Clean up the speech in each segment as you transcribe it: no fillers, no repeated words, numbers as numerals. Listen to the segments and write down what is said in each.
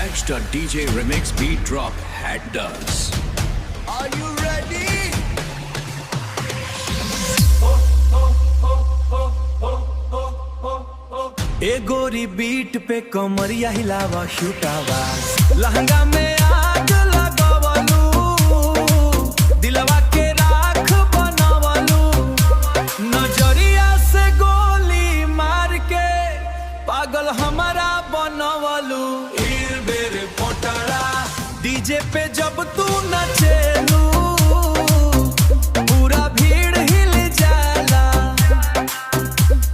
That's the DJ remix beat drop Hatters. Are you ready? ए गोरी beat पे कमरिया हिलावा शूटावा लहंगा में आग लगावलू दिलवा के राख बनावलू नजरिया से गोली मार के पागल हमारा बनवलू हीर बेर पोटरा डीजे पे जब तू नचेलू पूरा भीड़ हिल जाला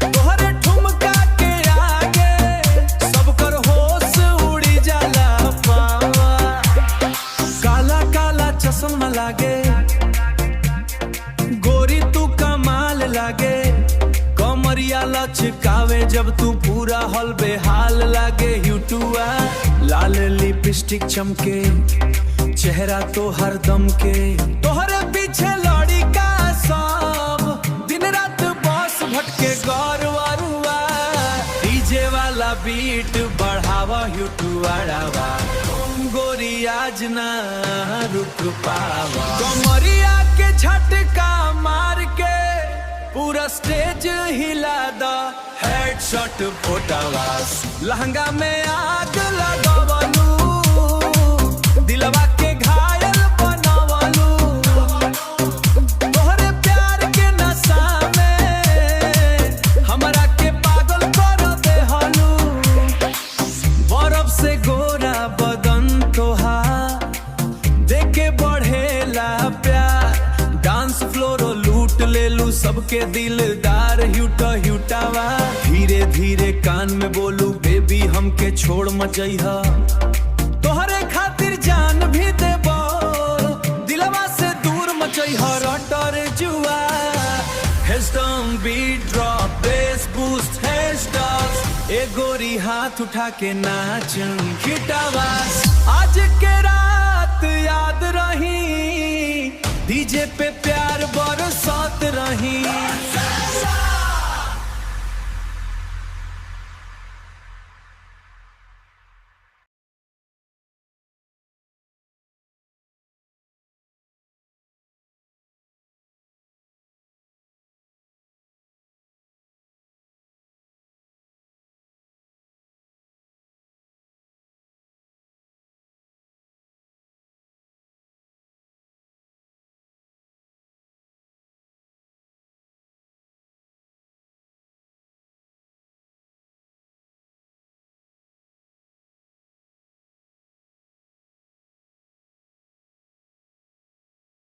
तोहरे ठुमका के आगे सब कर होश उड़ी जाला पावा काला काला चश्मा लागे गोरी तू कमाल लागे कमरिया लचकावे जब तू पूरा हल बेहाल लागे यूटुआ लाल लिपस्टिक चमके चेहरा तो हर दम के तोहरे पीछे लड़ी का सब दिन रात बस भटके गौरवरुआ डीजे वाला बीट बढ़ावा यूटुआड़ावा गोरी आज ना रुक पावा कमरिया के झटका मार के पूरा स्टेज हिला द हेडशॉट फोटावास लहंगा में आग लगावलू दिलवा के घायल बनावलू तोहरे प्यार के नशा में हमरा के पागल कर देहलू बर्फ से गोरा बदन तोहार देखे बढ़ेला प्यार डांस फ्लोर लूट लेलू सबके दिलदार ह्यूटावा धीरे धीरे कान में बोलू बेबी हमके छोड़ मचैहा तोहरे खातिर जान भी देबो दिलवा से दूर मचैहा रटर जुआ हेस्टम बीट ड्रॉप बेस बूस्ट हेस्टर्स ए गोरी हाथ उठा के नाच खिटावास आज के रात याद रही डीजे पे प्यार बरसात रही